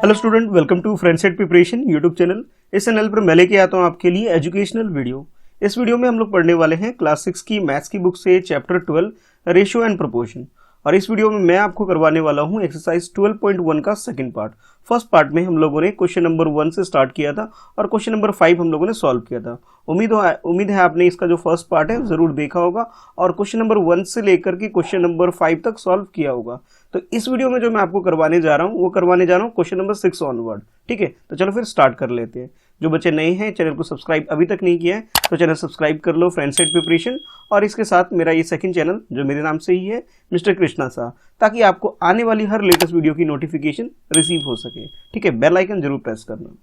Hello student, welcome to फ्रेंडसेट preparation YouTube channel. इस channel पर मैं लेके आता हूँ आपके लिए एजुकेशनल वीडियो। इस वीडियो में हम लोग पढ़ने वाले हैं क्लास 6 की मैथ्स की बुक से चैप्टर 12 रेशियो एंड प्रोपोर्शन। और इस वीडियो में मैं आपको करवाने वाला हूँ एक्सरसाइज 12.1 का सेकंड पार्ट। फर्स्ट पार्ट में हम लोगों ने क्वेश्चन नंबर 1 से स्टार्ट किया था और क्वेश्चन नंबर 5 हम लोगों ने सॉल्व किया था। उम्मीद है आपने इसका जो फर्स्ट पार्ट है जरूर देखा होगा और क्वेश्चन नंबर 1 से लेकर के क्वेश्चन नंबर 5 तक सॉल्व किया होगा। तो इस वीडियो में जो मैं आपको करवाने जा रहा हूँ वो करवाने जा रहा हूँ क्वेश्चन नंबर 6 ऑनवर्ड। ठीक है, तो चलो फिर स्टार्ट कर लेते हैं। जो बच्चे नए हैं, चैनल को सब्सक्राइब अभी तक नहीं किया है तो चैनल सब्सक्राइब कर लो, फ्रेंडसेट प्रिपरेशन। और इसके साथ मेरा ये सेकंड चैनल जो मेरे नाम से ही है, मिस्टर कृष्णा शाह, ताकि आपको आने वाली हर लेटेस्ट वीडियो की नोटिफिकेशन रिसीव हो सके। ठीक है, बेल आइकन जरूर प्रेस करना।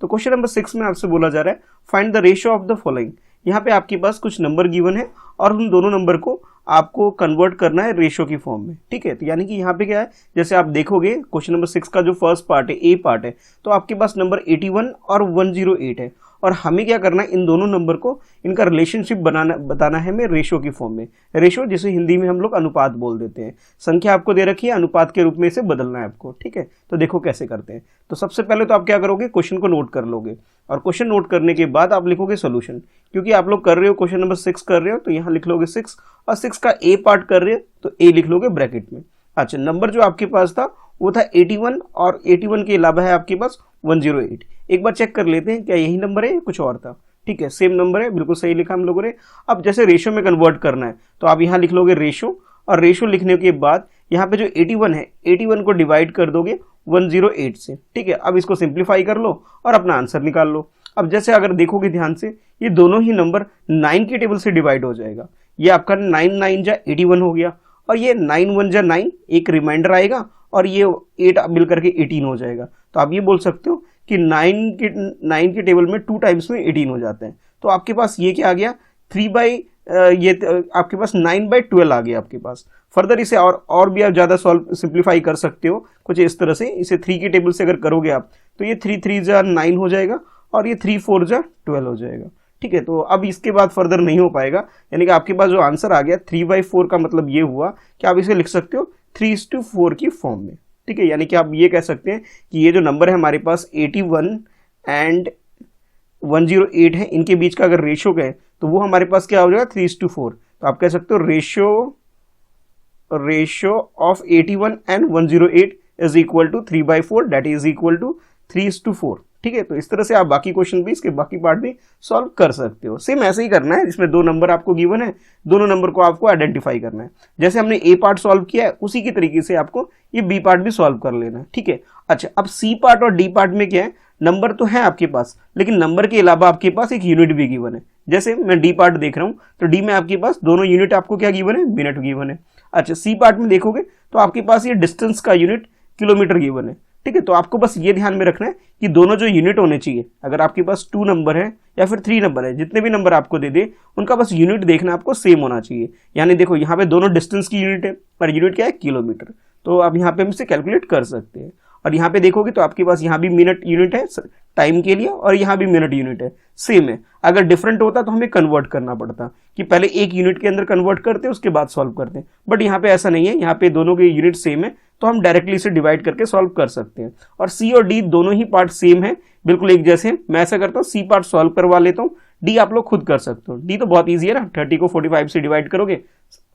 तो क्वेश्चन नंबर 6 में आपसे बोला जा रहा है find the ratio of the following. यहाँ पे आपके पास कुछ नंबर गिवन है और उन दोनों नंबर को आपको कन्वर्ट करना है रेशियो की फॉर्म में। ठीक है, तो यानी कि यहाँ पे क्या है, जैसे आप देखोगे क्वेश्चन नंबर 6 का जो फर्स्ट पार्ट है, ए पार्ट है, तो आपके पास नंबर 81 और 108 है और हमें क्या करना है, इन दोनों नंबर को इनका रिलेशनशिप बताना है हमें रेशियो की फॉर्म में। रेशियो जिसे हिंदी में हम लोग अनुपात बोल देते हैं। संख्या आपको दे रखी है, अनुपात के रूप में इसे बदलना है आपको। ठीक है, तो देखो कैसे करते हैं। तो सबसे पहले तो आप क्या करोगे, क्वेश्चन को नोट कर लोगे और क्वेश्चन नोट करने के बाद आप लिखोगे सोल्यूशन। क्योंकि आप लोग कर रहे हो क्वेश्चन नंबर 6 कर रहे हो तो यहाँ लिख लोगे 6 और 6 का ए पार्ट कर रहे हो तो ए लिख लोगे ब्रैकेट में। अच्छा, नंबर जो आपके पास था वो था 81 और 81 के अलावा है आपके पास 108। एक बार चेक कर लेते हैं क्या यही नंबर है या कुछ और था। ठीक है, सेम नंबर है, बिल्कुल सही लिखा हम लोगों ने। अब जैसे रेशियो में कन्वर्ट करना है तो आप यहाँ लिख लोगे रेशियो और रेशियो लिखने के बाद यहाँ पे जो 81 है, 81 को डिवाइड कर दोगे 108 से। ठीक है, अब इसको सिंप्लीफाई कर लो और अपना आंसर निकाल लो। अब जैसे अगर देखोगे ध्यान से, ये दोनों ही नंबर 9 के टेबल से डिवाइड हो जाएगा। ये आपका 9 9 जा 81 हो गया और ये 9 1 जा 9, एक रिमाइंडर आएगा और ये 8 मिलकर के 18 हो जाएगा। तो आप ये बोल सकते हो कि 9 के टेबल में 2 टाइम्स में 18 हो जाते हैं। तो आपके पास ये क्या आ गया, 3 ये आपके पास 9/12 आ गया आपके पास। फर्दर इसे और भी आप ज़्यादा सॉल्व सिंप्लीफाई कर सकते हो कुछ इस तरह से। इसे 3 के टेबल से अगर करोगे आप तो ये 3 3 जा 9 हो जाएगा और ये 3 4 जा 12 हो जाएगा। ठीक है, तो अब इसके बाद फर्दर नहीं हो पाएगा, यानी कि आपके पास जो आंसर आ गया 3/4 का मतलब ये हुआ कि आप इसे लिख सकते हो 3:4 की फॉर्म में। ठीक है, यानी कि आप ये कह सकते हैं कि ये जो नंबर है हमारे पास 81 एंड 108 है, इनके बीच का अगर रेशियो कहें तो वो हमारे पास क्या हो जाएगा 3:4। तो आप कह सकते हो ratio of 81 and 108 is equal to 3/4, that is equal to 3:4। ठीक है, तो इस तरह से आप बाकी क्वेश्चन भी, इसके बाकी पार्ट भी सॉल्व कर सकते हो। सेम ऐसे ही करना है, जिसमें दो नंबर आपको गिवन है, दोनों नंबर को आपको आइडेंटिफाई करना है। जैसे हमने ए पार्ट सॉल्व किया है उसी की तरीके से आपको ये बी पार्ट भी सॉल्व कर लेना है। ठीक है, अच्छा, अब सी पार्ट और डी पार्ट में क्या है, नंबर तो है आपके पास लेकिन नंबर के अलावा आपके पास एक यूनिट भी गिवन है। जैसे मैं डी पार्ट देख रहा हूं तो डी में आपके पास दोनों यूनिट आपको क्या गिवन है, मिनट गिवन है। अच्छा, सी पार्ट में देखोगे तो आपके पास ये डिस्टेंस का यूनिट किलोमीटर गिवन है। ठीक है, तो आपको बस ये ध्यान में रखना है कि दोनों जो यूनिट होने चाहिए, अगर आपके पास 2 नंबर है या फिर 3 नंबर है, जितने भी नंबर आपको दे दे उनका बस यूनिट देखना आपको सेम होना चाहिए। यानी देखो यहाँ पे दोनों डिस्टेंस की यूनिट है पर यूनिट क्या है, किलोमीटर। तो अब यहाँ पे हम इसे कैलकुलेट कर सकते हैं। और यहाँ पे देखोगे तो आपके पास यहाँ भी मिनट यूनिट है टाइम के लिए और यहाँ भी मिनट यूनिट है, सेम है। अगर डिफरेंट होता तो हमें कन्वर्ट करना पड़ता कि पहले एक यूनिट के अंदर कन्वर्ट करते उसके बाद सॉल्व करते, बट यहाँ पे ऐसा नहीं है, यहाँ पे दोनों के यूनिट सेम है तो हम डायरेक्टली इसे डिवाइड करके सॉल्व कर सकते हैं। और सी और डी दोनों ही पार्ट सेम है, बिल्कुल एक जैसे। मैं ऐसा करता हूँ, सी पार्ट सॉल्व करवा लेता हूँ, डी आप लोग खुद कर सकते हो। डी तो बहुत ईजी है ना, 30 को 45 से डिवाइड करोगे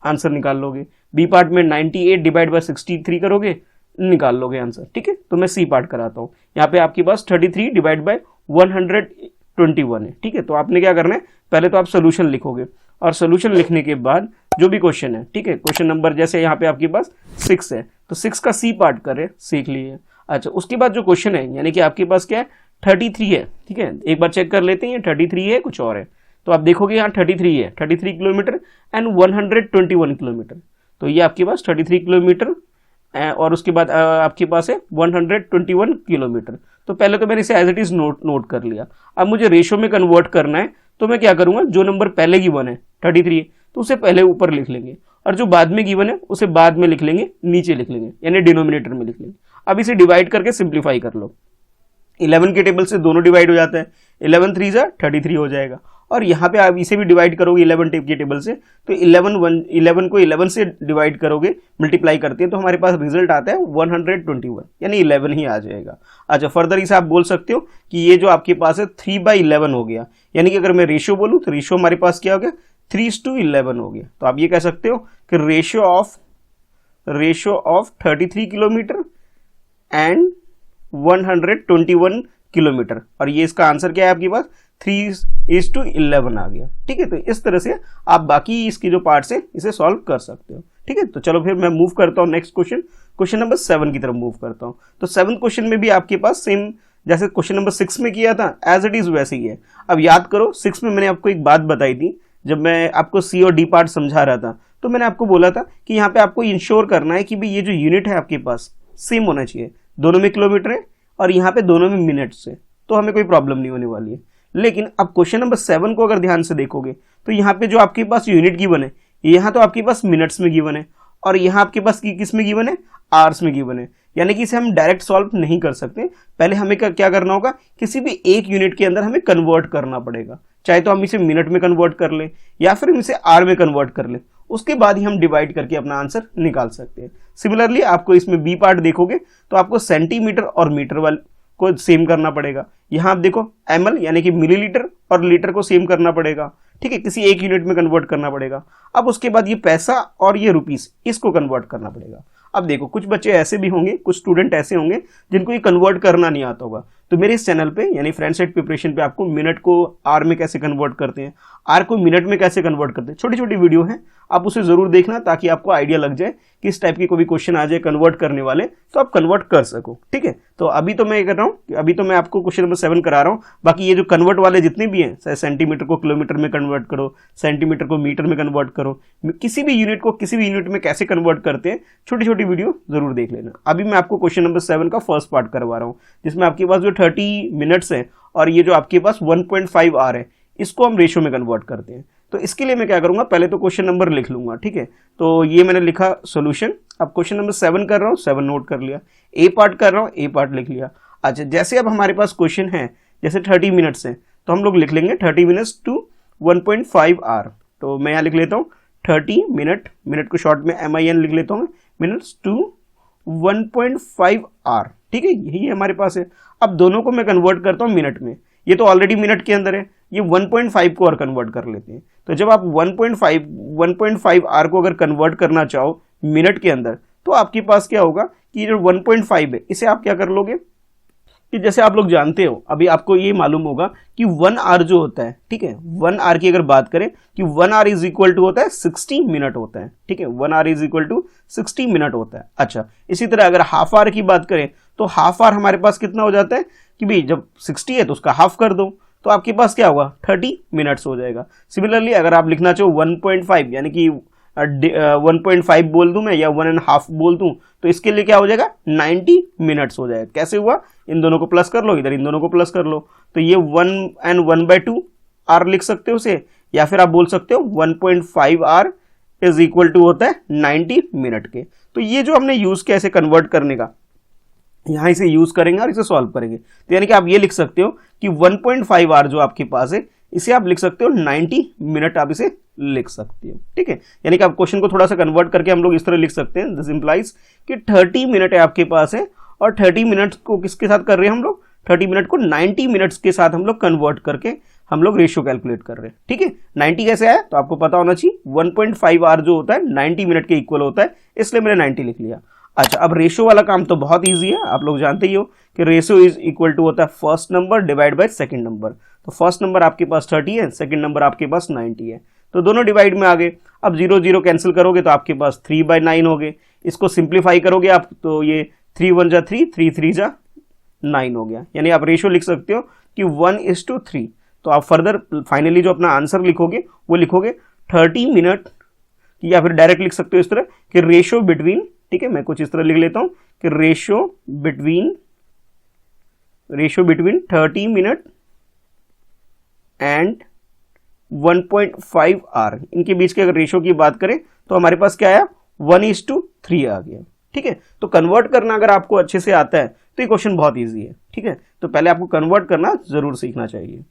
आंसर निकाल लोगे। बी पार्ट में 98 डिवाइड बाय 63 करोगे, निकाल लोगे आंसर। ठीक है, तो मैं सी पार्ट कराता हूँ। यहाँ पे आपके पास 33 डिवाइड बाय 121 है। ठीक है, तो आपने क्या करना है, पहले तो आप सोल्यूशन लिखोगे और सोल्यूशन लिखने के बाद जो भी क्वेश्चन है, ठीक है, क्वेश्चन नंबर जैसे यहाँ पे आपके पास 6 है तो 6 का सी पार्ट करें, सीख लिए। अच्छा, उसके बाद जो क्वेश्चन है यानी कि आपके पास क्या है, 33 है। ठीक है, एक बार चेक कर लेते हैं, 33 है कुछ और है। तो आप देखोगे यहाँ 33 है, 33 किलोमीटर एंड 121 किलोमीटर। तो ये आपके पास 33 किलोमीटर और उसके बाद आपके पास है 121 किलोमीटर। तो पहले तो मैंने इसे एज इट इज नोट कर लिया। अब मुझे रेशियो में कन्वर्ट करना है तो मैं क्या करूंगा, जो नंबर पहले गिवन है 33 तो उसे पहले ऊपर लिख लेंगे और जो बाद में गिवन है उसे बाद में लिख लेंगे, नीचे लिख लेंगे, यानी डिनोमिनेटर में लिख लेंगे। अब इसे डिवाइड करके सिंप्लीफाई कर लो। 11 के टेबल से दोनों डिवाइड हो जाता है, 11 3 जा 33 हो जाएगा और यहाँ पे आप इसे भी डिवाइड करोगे 11 टेप की टेबल से, तो 11 को 11 से डिवाइड करोगे, मल्टीप्लाई करते हैं तो हमारे पास रिजल्ट आता है 121, यानी 11 ही आ जाएगा। अच्छा, फर्दर इसे आप बोल सकते हो कि ये जो आपके पास है 3/11 हो गया, यानी कि अगर मैं रेशियो बोलूँ तो रेशियो हमारे पास क्या हो गया 3:11 हो गया। तो आप ये कह सकते हो कि ratio of 33 kilometre and 121 kilometre, और ये इसका आंसर क्या है आपके पास 3:11 आ गया। ठीक है, तो इस तरह से आप बाकी इसकी जो पार्ट्स है इसे सॉल्व कर सकते हो। ठीक है, तो चलो फिर मैं मूव करता हूँ नेक्स्ट क्वेश्चन नंबर 7 की तरफ मूव करता हूँ। तो 7th क्वेश्चन में भी आपके पास सेम जैसे क्वेश्चन नंबर 6 में किया था एज इट इज वैसे ही है। अब याद करो 6 में मैंने आपको एक बात बताई थी, जब मैं आपको सी और डी पार्ट समझा रहा था तो मैंने आपको बोला था कि यहाँ पे आपको इंश्योर करना है कि भाई ये जो यूनिट है आपके पास सेम होना चाहिए, दोनों में किलोमीटर है और यहाँ पे दोनों में मिनट्स है, तो हमें कोई प्रॉब्लम नहीं होने वाली है। लेकिन अब क्वेश्चन नंबर 7 को अगर ध्यान से देखोगे तो यहाँ पे जो आपके पास यूनिट गिवन है, यहाँ तो आपके पास मिनट्स में गिवन है और यहाँ आपके पास किस में गिवन है, आवर्स में गिवन है, यानी कि इसे हम डायरेक्ट सॉल्व नहीं कर सकते। पहले हमें क्या करना होगा, किसी भी एक यूनिट के अंदर हमें कन्वर्ट करना पड़ेगा, चाहे तो हम इसे मिनट में कन्वर्ट कर लें या फिर हम इसे आर में कन्वर्ट कर लें, उसके बाद ही हम डिवाइड करके अपना आंसर निकाल सकते हैं। सिमिलरली आपको इसमें बी पार्ट देखोगे तो आपको सेंटीमीटर और मीटर वाले को सेम करना पड़ेगा। यहाँ आप देखो ml यानी कि मिलीलीटर और लीटर को सेम करना पड़ेगा। ठीक है, किसी एक यूनिट में कन्वर्ट करना पड़ेगा। अब उसके बाद ये पैसा और ये रुपीस इसको कन्वर्ट करना पड़ेगा। अब देखो कुछ बच्चे ऐसे भी होंगे, कुछ स्टूडेंट ऐसे होंगे जिनको ये कन्वर्ट करना नहीं आता होगा, तो मेरे इस चैनल पे यानी फ्रेंड सेट प्रिपरेशन पे आपको मिनट को आर में कैसे कन्वर्ट करते हैं, आर को मिनट में कैसे कन्वर्ट करते हैं, छोटी छोटी वीडियो है, आप उसे जरूर देखना ताकि आपको आइडिया लग जाए कि इस टाइप के कोई भी क्वेश्चन आ जाए कन्वर्ट करने वाले तो आप कन्वर्ट कर सको। ठीक है, तो अभी तो मैं कर रहा हूँ, अभी तो मैं आपको क्वेश्चन नंबर 7 करा रहा हूँ। बाकी ये जो कन्वर्ट वाले जितने भी हैं, चाहे सेंटीमीटर को किलोमीटर में कन्वर्ट करो, सेंटीमीटर को मीटर में कन्वर्ट करो, किसी भी यूनिट को किसी भी यूनिट में कैसे कन्वर्ट करते हैं, छोटी छोटी वीडियो जरूर देख लेना। अभी मैं आपको क्वेश्चन नंबर 7 का फर्स्ट पार्ट करवा रहा हूँ, जिसमें आपके पास जो 30 मिनट्स है और ये जो आपके पास 1.5 आर है, इसको हम रेशियो में कन्वर्ट करते हैं। तो इसके लिए मैं क्या करूंगा, पहले तो क्वेश्चन नंबर लिख लूंगा। ठीक है, तो ये मैंने लिखा सॉल्यूशन। अब क्वेश्चन नंबर 7 कर रहा हूँ, 7 नोट कर लिया, ए पार्ट कर रहा हूँ, ए पार्ट लिख लिया। अच्छा, जैसे अब हमारे पास क्वेश्चन है जैसे 30 मिनट्स है तो हम लोग लिख लेंगे 30 मिनट्स टू 1.5 आर। तो मैं यहाँ लिख लेता हूँ 30 मिनट, मिनट को शॉर्ट में MIN लिख लेता हूँ, मिनट्स टू 1.5 आर। ठीक है, यही हमारे पास है। अब दोनों को मैं कन्वर्ट करता हूँ मिनट में, ये तो ऑलरेडी मिनट के अंदर है, ये 1.5 को और कन्वर्ट कर लेते हैं। तो जब आप 1.5 आर को अगर कन्वर्ट करना चाहो मिनट के अंदर तो आपके पास क्या होगा कि जो 1.5 है इसे आप क्या कर लोगे कि जैसे आप लोग जानते हो, अभी आपको ये मालूम होगा कि 1 आर जो होता है, ठीक है, 1 आर की अगर बात करें कि 1 आर इज इक्वल टू होता है 60 मिनट होता है। ठीक है, 1 hour is equal to 60 minute होता है। अच्छा, इसी तरह अगर हाफ आर की बात करें तो हाफ आर हमारे पास कितना हो जाता है कि भाई जब 60 है तो उसका हाफ कर दो, तो आपके पास क्या होगा 30 मिनट्स हो जाएगा। सिमिलरली अगर आप लिखना चाहो 1.5 यानी कि 1.5 बोल दूं मैं या 1.5 बोल दूं तो इसके लिए क्या हो जाएगा 90 मिनट्स हो जाएगा। कैसे हुआ, इन दोनों को प्लस कर लो, इधर इन दोनों को प्लस कर लो, तो ये 1 and 1/2 आर लिख सकते हो उसे, या फिर आप बोल सकते हो 1.5 आर इज इक्वल टू होता है 90 मिनट के। तो ये जो हमने यूज किया इसे कन्वर्ट करने का, यहां इसे यूज करेंगे और इसे सॉल्व करेंगे। तो यानी कि आप ये लिख सकते हो कि 1.5 आर जो आपके पास है इसे आप लिख सकते हो 90 मिनट, आप इसे लिख सकते हो। ठीक है, यानी कि आप क्वेश्चन को थोड़ा सा कन्वर्ट करके हम लोग इस तरह लिख सकते हैं, दिस इंप्लाइज कि 30 मिनट है आपके पास है और 30 मिनट को किसके साथ कर रहे हैं हम लोग, 30 मिनट को 90 मिनट्स के साथ हम लोग कन्वर्ट करके हम लोग रेशियो कैलकुलेट कर रहे हैं। ठीक है, 90 कैसे आया तो आपको पता होना चाहिए 1.5 आर जो होता है 90 मिनट के इक्वल होता है, इसलिए मैंने 90 लिख लिया। अच्छा, अब रेशियो वाला काम तो बहुत इजी है, आप लोग जानते ही हो कि रेशियो इज इक्वल टू होता है first number divide by second number. तो फर्स्ट नंबर आपके पास 30 है, सेकंड नंबर आपके पास 90 है, तो दोनों डिवाइड में आ गए। अब 0 0 कैंसिल करोगे तो आपके पास 3/9 हो गए। इसको सिंप्लीफाई करोगे आप तो ये 3 1 जा 3, 3 3 जा 9 हो गया। यानी आप रेशियो लिख सकते हो कि 1:3। तो आप फर्दर फाइनली जो अपना आंसर लिखोगे वो लिखोगे 30 मिनट, या फिर डायरेक्ट लिख सकते हो इस तरह कि रेशियो बिटवीन, ठीक है, मैं कुछ इस तरह लिख लेता हूं कि ratio between 30 minute and 1.5 hour, इनके बीच के अगर रेशियो की बात करें तो हमारे पास क्या आया 1:3 आ गया। ठीक है, तो कन्वर्ट करना अगर आपको अच्छे से आता है तो ये क्वेश्चन बहुत ईजी है। ठीक है, तो पहले आपको कन्वर्ट करना जरूर सीखना चाहिए।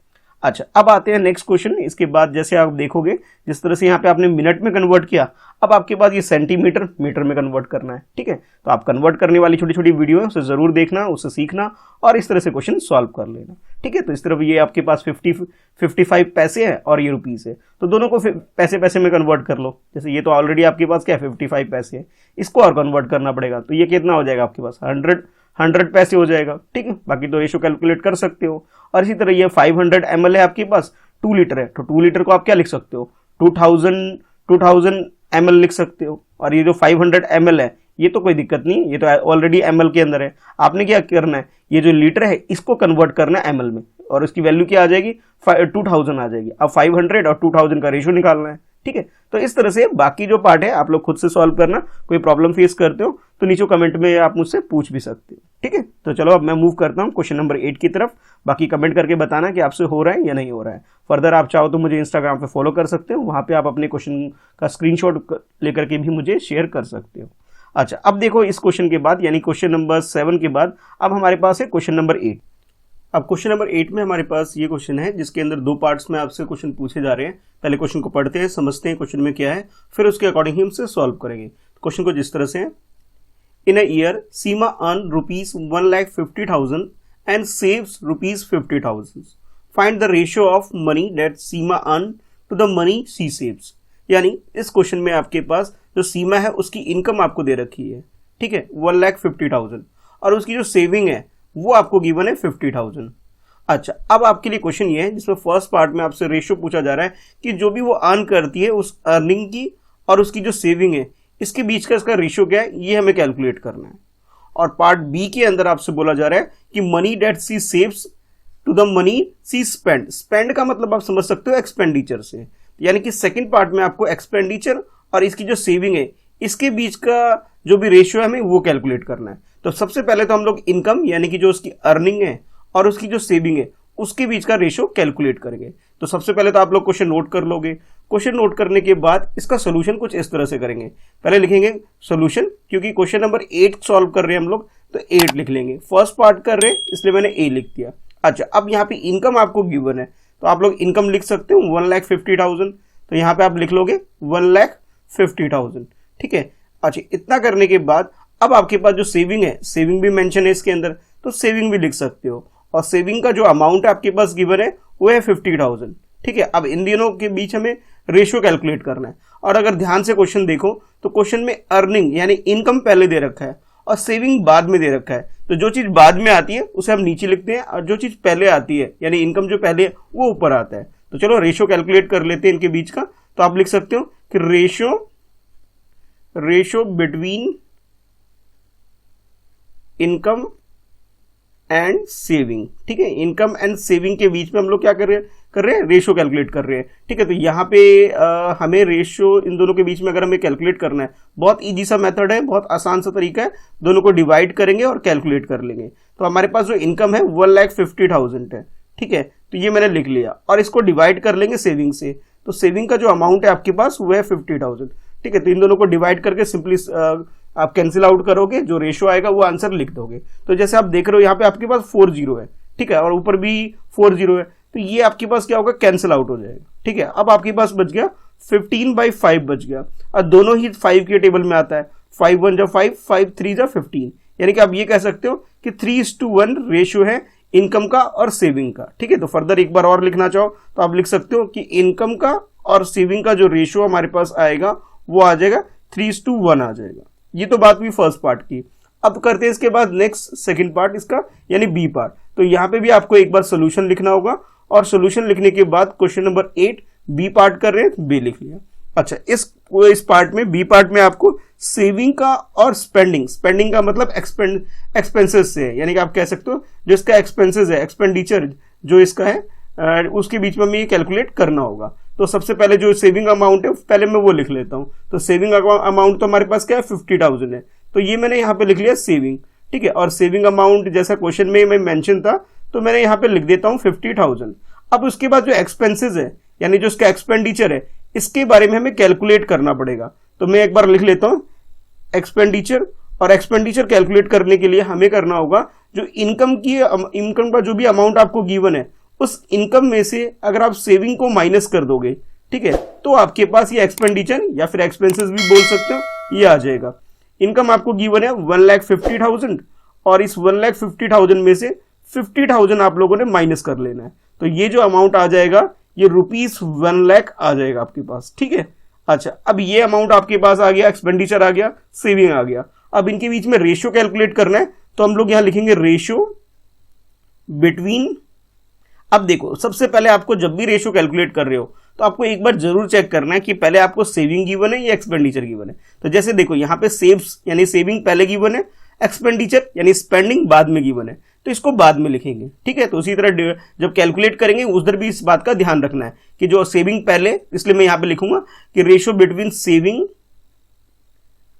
अच्छा, अब आते हैं नेक्स्ट क्वेश्चन। इसके बाद जैसे आप देखोगे जिस तरह से यहाँ पे आपने मिनट में कन्वर्ट किया, अब आपके पास ये सेंटीमीटर मीटर में कन्वर्ट करना है। ठीक है, तो आप कन्वर्ट करने वाली छोटी छोटी वीडियो है उसे जरूर देखना, उसे सीखना और इस तरह से क्वेश्चन सॉल्व कर लेना। ठीक है, तो इस तरफ ये आपके पास 55 पैसे है और ये रुपीस है, तो दोनों को पैसे पैसे में कन्वर्ट कर लो। जैसे ये तो ऑलरेडी आपके पास क्या है 55 पैसे है, इसको और कन्वर्ट करना पड़ेगा, तो ये कितना हो जाएगा आपके पास 100 पैसे हो जाएगा। ठीक है, बाकी तो रेशो कैलकुलेट कर सकते हो। और इसी तरह ये 500 ml है आपके पास, 2 लीटर है, तो 2 लीटर को आप क्या लिख सकते हो 2000 ml लिख सकते हो। और ये जो 500 ml है ये तो कोई दिक्कत नहीं, ये तो ऑलरेडी ml के अंदर है। आपने क्या करना है, ये जो लीटर है इसको कन्वर्ट करना है ml में, और इसकी वैल्यू क्या आ जाएगी 2000 आ जाएगी। अब 500 और 2000 का रेशो निकालना है। ठीक है, तो इस तरह से बाकी जो पार्ट है आप लोग खुद से सॉल्व करना। कोई प्रॉब्लम फेस करते हो तो नीचे कमेंट में आप मुझसे पूछ भी सकते हो। ठीक है, तो चलो अब मैं मूव करता हूँ क्वेश्चन नंबर 8 की तरफ। बाकी कमेंट करके बताना कि आपसे हो रहा है या नहीं हो रहा है। फर्दर आप चाहो तो मुझे इंस्टाग्राम पे फॉलो कर सकते हो, वहां पे आप अपने क्वेश्चन का स्क्रीनशॉट लेकर के भी मुझे शेयर कर सकते हो। अच्छा, अब देखो इस क्वेश्चन के बाद यानी क्वेश्चन नंबर 7 के बाद अब हमारे पास है क्वेश्चन नंबर 8। अब क्वेश्चन नंबर 8 में हमारे पास ये क्वेश्चन है जिसके अंदर 2 पार्ट्स में आपसे क्वेश्चन पूछे जा रहे हैं। पहले क्वेश्चन को पढ़ते हैं, समझते हैं क्वेश्चन में क्या है, फिर उसके अकॉर्डिंग ही हम उसे सॉल्व करेंगे। क्वेश्चन को जिस तरह से है, in a year Seema earn ₹1,50,000 and saves ₹50,000। Find the ratio of money that Seema earn to the money she saves. यानी इस क्वेश्चन में आपके पास जो सीमा है उसकी इनकम आपको दे रखी है। ठीक है, 1,50,000 और उसकी जो सेविंग है वो आपको गिवन है 50,000। अच्छा, अब आपके लिए क्वेश्चन ये है जिसमें फर्स्ट पार्ट में आपसे रेशियो पूछा जा रहा है कि जो भी वो अर्न करती है उस अर्निंग की और उसकी जो सेविंग है इसके बीच का इसका रेशियो क्या है, ये हमें कैलकुलेट करना है। और पार्ट बी के अंदर आपसे बोला जा रहा है कि money that C saves to the money C spend. Spend का मतलब आप समझ सकते हो एक्सपेंडिचर से, यानी कि सेकेंड पार्ट में आपको एक्सपेंडिचर और इसकी जो सेविंग है इसके बीच का जो भी रेशियो है हमें वो कैलकुलेट करना है। तो सबसे पहले तो हम लोग इनकम यानी कि जो उसकी अर्निंग है और उसकी जो सेविंग है उसके बीच का रेशियो कैलकुलेट करेंगे। तो सबसे पहले तो आप लोग क्वेश्चन नोट कर लोगे। क्वेश्चन नोट करने के बाद इसका सोल्यूशन कुछ इस तरह से करेंगे। पहले लिखेंगे सोल्यूशन, क्योंकि क्वेश्चन नंबर 8 सॉल्व कर रहे हैं हम लोग तो 8 लिख लेंगे। फर्स्ट पार्ट कर रहे हैं इसलिए मैंने ए लिख दिया। अच्छा, अब यहाँ पे इनकम आपको गिवन है तो आप लोग इनकम लिख सकते हो 1,50,000, तो यहाँ पे आप लिख लोगे 1,50,000। ठीक है, अच्छा इतना करने के बाद अब आपके पास जो सेविंग है, सेविंग भी मेंशन है इसके अंदर, तो सेविंग भी लिख सकते हो। और सेविंग का जो अमाउंट आपके पास गिवन है वो है 50,000। ठीक है, अब इन दोनों के बीच हमें रेशियो कैलकुलेट करना है। और अगर ध्यान से क्वेश्चन देखो तो क्वेश्चन में अर्निंग यानी इनकम पहले दे रखा है और सेविंग बाद में दे रखा है। तो जो चीज बाद में आती है उसे हम नीचे लिखते हैं और जो चीज पहले आती है यानी इनकम जो पहले है वो ऊपर आता है। तो चलो रेशियो कैलकुलेट कर लेते हैं इनके बीच का। तो आप लिख सकते हो कि ratio between income and saving. ठीक है, इनकम एंड सेविंग के बीच में हम लोग क्या कर रहे हैं रेशियो कैलकुलेट कर रहे हैं। ठीक है, तो यहाँ पे हमें रेशियो इन दोनों के बीच में अगर हमें कैलकुलेट करना है, बहुत इजी सा मेथड है, बहुत आसान सा तरीका है। दोनों को डिवाइड करेंगे और कैलकुलेट कर लेंगे। तो हमारे पास जो इनकम है 1,50,000 है। ठीक है, तो ये मैंने लिख लिया और इसको डिवाइड कर लेंगे सेविंग से। तो सेविंग का जो अमाउंट है आपके पास वो है 50,000। ठीक है, तो इन दोनों को डिवाइड करके सिंपली आप कैंसिल आउट करोगे, जो रेशियो आएगा वो आंसर लिख दोगे। तो जैसे आप देख रहे हो यहाँ पे आपके पास 4 0 है। ठीक है, और ऊपर भी 4 0 है, तो ये आपके पास क्या होगा कैंसिल आउट हो जाएगा। ठीक है, अब आपके पास बच गया 15/5 बच गया और दोनों ही 5 के टेबल में आता है। 5 1 जा 5, 5 3 जा 15, यानी कि आप ये कह सकते हो कि 3:1 रेशियो है इनकम का और सेविंग का। ठीक है, तो फर्दर एक बार और लिखना चाहो तो आप लिख सकते हो कि इनकम का और सेविंग का जो रेशियो हमारे पास आएगा वो आ जाएगा 3:1 आ जाएगा। ये तो बात हुई फर्स्ट पार्ट की। अब करते हैं इसके बाद नेक्स्ट सेकंड पार्ट इसका यानी बी पार्ट। तो यहाँ पे भी आपको एक बार सोल्यूशन लिखना होगा और सोल्यूशन लिखने के बाद क्वेश्चन नंबर 8 बी पार्ट कर रहे हैं तो बी लिख लिया। अच्छा, इस पार्ट में बी पार्ट में आपको सेविंग का और स्पेंडिंग का मतलब एक्सपेंसेस से है, यानी कि आप कह सकते हो जो इसका एक्सपेंसेस है, एक्सपेंडिचर जो इसका है उसके बीच में हमें ये कैलकुलेट करना होगा। तो सबसे पहले जो सेविंग अमाउंट है पहले मैं वो लिख लेता हूँ। तो सेविंग अमाउंट तो हमारे पास क्या है 50,000 है, तो ये मैंने यहाँ पे लिख लिया सेविंग। ठीक है, और सेविंग अमाउंट जैसा क्वेश्चन में मैं मेंशन था तो मैंने यहाँ पे लिख देता हूँ 50,000। अब उसके बाद जो एक्सपेंसेस है यानी जो इसका एक्सपेंडिचर है इसके बारे में हमें कैलकुलेट करना पड़ेगा। तो मैं एक बार लिख लेता हूँ एक्सपेंडिचर, और एक्सपेंडिचर कैलकुलेट करने के लिए हमें करना होगा जो इनकम का जो भी अमाउंट आपको गिवन है उस इनकम में से अगर आप सेविंग को माइनस कर दोगे, ठीक है, तो आपके पास ये एक्सपेंडिचर या फिर एक्सपेंसेस भी बोल सकते हो, ये आ जाएगा। इनकम आपको गिवन है 1,50,000 और इस 1,50,000 में से 50,000 आप लोगों ने माइनस कर लेना है। तो ये जो अमाउंट आ जाएगा ये ₹1,00,000 आ जाएगा आपके पास, ठीक है। अच्छा, अब ये अमाउंट आपके पास आ गया, एक्सपेंडिचर आ गया, सेविंग आ गया। अब इनके बीच में रेशियो कैलकुलेट करना है, तो हम लोग यहां लिखेंगे रेशियो बिटवीन। अब देखो, सबसे पहले आपको जब भी रेशियो कैलकुलेट कर रहे हो तो आपको एक बार जरूर चेक करना है कि पहले आपको सेविंग गिवन है या एक्सपेंडिचर गिवन है। तो जैसे देखो यहाँ पे सेव्स यानी सेविंग पहले गिवन है, एक्सपेंडिचर यानी स्पेंडिंग बाद में गिवन है, तो इसको बाद में लिखेंगे, ठीक है। तो उसी तरह जब कैलकुलेट करेंगे उधर भी इस बात का ध्यान रखना है कि जो सेविंग पहले, इसलिए मैं यहां पे लिखूंगा कि ratio between saving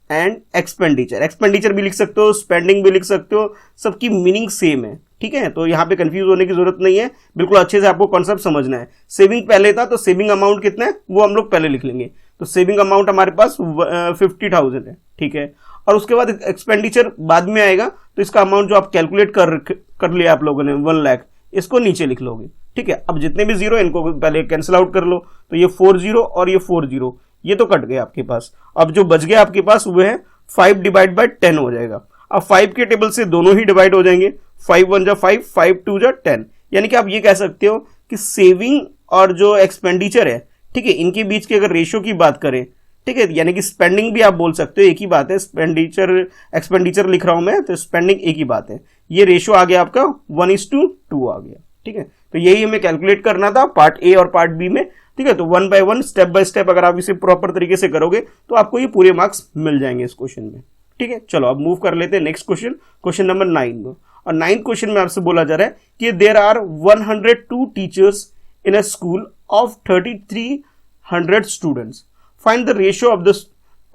and expenditure. Expenditure भी लिख सकते हो, स्पेंडिंग भी लिख सकते हो, सबकी मीनिंग सेम है, ठीक है। तो यहां पे कंफ्यूज होने की जरूरत नहीं है, बिल्कुल अच्छे से आपको कॉन्सेप्ट समझना है। सेविंग पहले था तो सेविंग अमाउंट कितना है वो हम लोग पहले लिख लेंगे। तो सेविंग अमाउंट हमारे पास 50,000 है, ठीक है। और उसके बाद एक्सपेंडिचर बाद में आएगा, तो इसका अमाउंट जो आप कैलकुलेट कर लिया आप लोगों ने 1,00,000, इसको नीचे लिख लोगे, ठीक है। अब जितने भी जीरो इनको पहले कैंसिल आउट कर लो, तो ये 40 और ये 40 ये तो कट गए आपके पास। अब जो बच गया आपके पास वो है 5 डिवाइड बाय 10 हो जाएगा। अब 5 के टेबल से दोनों ही डिवाइड हो जाएंगे, 5 1 जा 5, 5 2 जा 10। यानी कि आप ये कह सकते हो कि सेविंग और जो एक्सपेंडिचर है, ठीक है, इनके बीच की अगर रेशियो की बात करें, ठीक है, यानी कि स्पेंडिंग भी आप बोल सकते हो, एक ही बात है। एक्सपेंडिचर लिख रहा हूं मैं, तो स्पेंडिंग एक ही बात है। ये रेशियो आ गया आपका 1:2 आ गया, ठीक है। तो यही हमें कैलकुलेट करना था पार्ट ए और पार्ट बी में, ठीक है। तो 1 बाय 1 स्टेप बाय स्टेप अगर आप इसे प्रॉपर तरीके से करोगे तो आपको ये पूरे मार्क्स मिल जाएंगे इस क्वेश्चन में, ठीक है। चलो अब मूव कर लेते हैं नेक्स्ट क्वेश्चन, क्वेश्चन नंबर 9 में। और 9th क्वेश्चन में आपसे बोला जा रहा है कि there are 102 teachers in a school of 3,300 students, find the ratio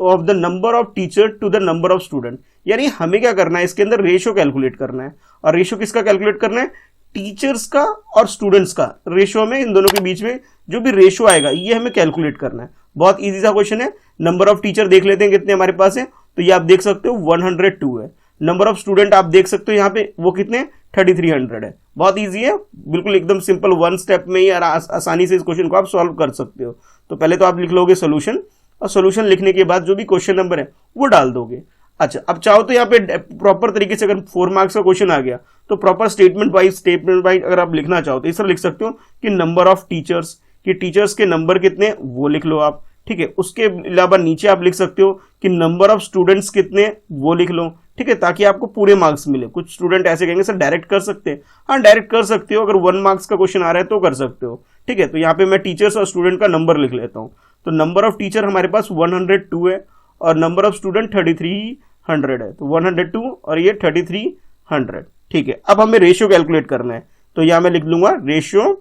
of the number of teacher to the number of student. यानी हमें क्या करना है, इसके अंदर रेशियो कैलकुलेट करना है। और रेशियो किसका कैलकुलेट करना है, टीचर्स का और स्टूडेंट्स का रेशियो में, इन दोनों के बीच में जो भी रेशियो आएगा ये हमें कैलकुलेट करना है। बहुत इजी सा क्वेश्चन है। नंबर ऑफ टीचर देख लेते हैं कितने हमारे पास है, तो ये आप देख सकते हो 102 है। नंबर ऑफ स्टूडेंट आप देख सकते हो यहाँ पे वो कितने 3,300 है। बहुत इजी है, बिल्कुल एकदम सिंपल, वन स्टेप में ही आसानी से इस क्वेश्चन को आप सॉल्व कर सकते हो। तो पहले तो आप लिख लोगे सोल्यूशन, और सोल्यूशन लिखने के बाद जो भी क्वेश्चन नंबर है वो डाल दोगे। अच्छा, अब चाहो तो यहाँ पे प्रॉपर तरीके से अगर 4 मार्क्स का क्वेश्चन आ गया तो प्रॉपर स्टेटमेंट वाइज अगर आप लिखना चाहो तो इस तरह लिख सकते हो कि नंबर ऑफ टीचर्स, कि टीचर्स के नंबर कितने वो लिख लो आप, ठीक है। उसके अलावा नीचे आप लिख सकते हो कि नंबर ऑफ स्टूडेंट्स कितने वो लिख लो, ठीक है, ताकि आपको पूरे मार्क्स मिले। कुछ स्टूडेंट ऐसे कहेंगे सर डायरेक्ट कर सकते हैं, हाँ डायरेक्ट कर सकते हो, अगर 1 मार्क्स का क्वेश्चन आ रहा है तो कर सकते हो, ठीक है। तो यहाँ पे मैं टीचर्स और स्टूडेंट का नंबर लिख लेता हूँ। तो नंबर ऑफ टीचर हमारे पास 102 है और नंबर ऑफ स्टूडेंट 3,300 है। तो 102 और ये 3,300, ठीक है। अब हमें रेशियो कैलकुलेट करना है, तो यहां मैं लिख लूंगा रेशियो,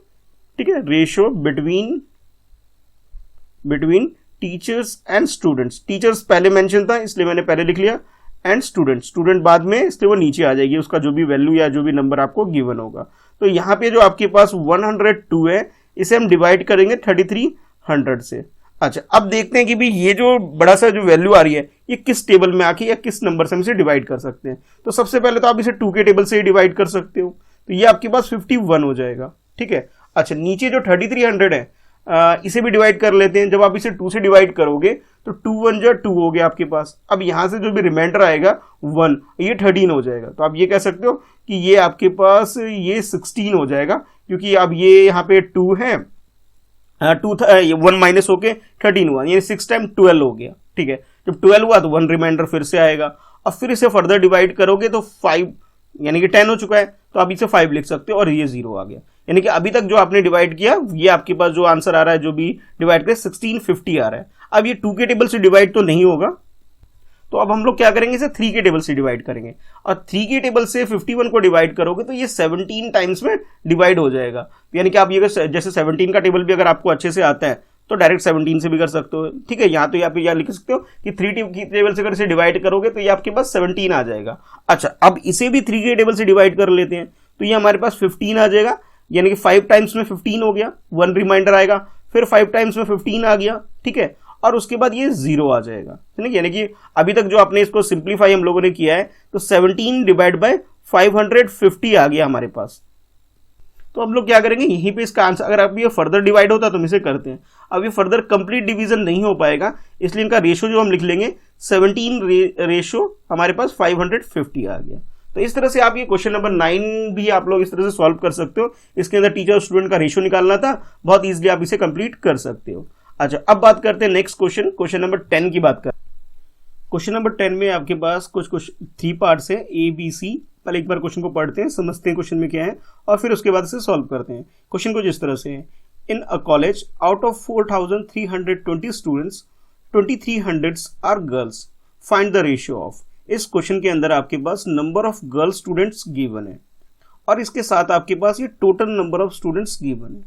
ठीक है, ratio between teachers and students. Teachers पहले मेंशन था इसलिए मैंने पहले लिख लिया, एंड स्टूडेंट बाद में, इसलिए वो नीचे आ जाएगी, उसका जो भी वैल्यू या जो भी नंबर आपको गिवन होगा। तो यहाँ पे जो आपके पास 102 है इसे हम डिवाइड करेंगे 3,300 से। अच्छा, अब देखते हैं कि भी ये जो बड़ा सा जो वैल्यू आ रही है ये किस टेबल में आके या किस नंबर से हम इसे डिवाइड कर सकते हैं। तो सबसे पहले तो आप इसे 2 के टेबल से ही डिवाइड कर सकते हो, तो ये आपके पास 51 हो जाएगा, ठीक है। अच्छा, नीचे जो 3,300 है इसे भी डिवाइड कर लेते हैं। जब आप इसे 2 से डिवाइड करोगे तो 2 1 जा 2 हो गया आपके पास। अब यहां से जो भी रिमाइंडर आएगा 1, ये 13 हो जाएगा। तो आप ये कह सकते हो कि ये आपके पास ये 16 हो जाएगा, क्योंकि अब ये यहाँ पे 2 है, 1 माइनस होके 13 हुआ, यानी 6 टाइम 12 हो गया, ठीक है। जब 12 हुआ तो 1 रिमाइंडर फिर से आएगा। अब फिर इसे फर्दर डिवाइड करोगे तो 5 यानी कि 10 हो चुका है, तो आप इसे 5 लिख सकते हो और ये 0 आ गया। यानी कि अभी तक जो आपने डिवाइड किया ये आपके पास जो आंसर आ रहा है, जो भी डिवाइड करे 1650 आ रहा है। अब ये 2 के टेबल से डिवाइड तो नहीं होगा, तो अब हम लोग क्या करेंगे, इसे 3 के टेबल से डिवाइड करेंगे। और 3 के टेबल से 51 को डिवाइड करोगे तो ये 17 टाइम्स में डिवाइड हो जाएगा। यानी कि आप ये जैसे 17 का टेबल भी अगर आपको अच्छे से आता है तो डायरेक्ट 17 से भी कर सकते हो, ठीक है। यहाँ तो यहाँ पे यहाँ लिख सकते हो कि 3 के टेबल से अगर इसे डिवाइड करोगे तो ये आपके पास 17 आ जाएगा। अच्छा, अब इसे भी 3 के टेबल से डिवाइड कर लेते हैं, तो ये हमारे पास 15 आ जाएगा। यानी कि 5 टाइम्स में 15 हो गया, 1 रिमाइंडर आएगा, फिर 5 टाइम्स में 15 आ गया, ठीक है। और उसके बाद ये 0 आ जाएगा, ठीक है। यानी कि अभी तक जो आपने इसको सिंप्लीफाई हम लोगों ने किया है तो 17 डिवाइड बाय 550 आ गया हमारे पास। तो हम लोग क्या करेंगे, यहीं पे इसका आंसर, अगर अब ये फर्दर डिवाइड होता तो हम इसे करते हैं, अब ये फर्दर कंप्लीट डिवीजन नहीं हो पाएगा, इसलिए इनका रेशो जो हम लिख लेंगे 17 रेशो हमारे पास 550 आ गया। तो इस तरह से आप ये क्वेश्चन नंबर 9 भी आप लोग इस तरह से सॉल्व कर सकते हो। इसके अंदर टीचर और स्टूडेंट का रेशो निकालना था, बहुत इजीली आप इसे कंप्लीट कर सकते हो। अच्छा, अब बात करते हैं नेक्स्ट क्वेश्चन, क्वेश्चन नंबर 10 की बात कर। क्वेश्चन नंबर 10 में आपके पास कुछ 3 पार्ट्स हैं, ए बी सी। पहले एक बार क्वेश्चन को पढ़ते हैं, समझते हैं क्वेश्चन में क्या है, और फिर उसके बाद इसे सॉल्व करते हैं। क्वेश्चन कुछ इस तरह से है, in a college out of 4320 students 2300 are girls, find the ratio of. इस क्वेश्चन के अंदर आपके पास number of girl students given है और इसके साथ आपके पास ये total number of students given है।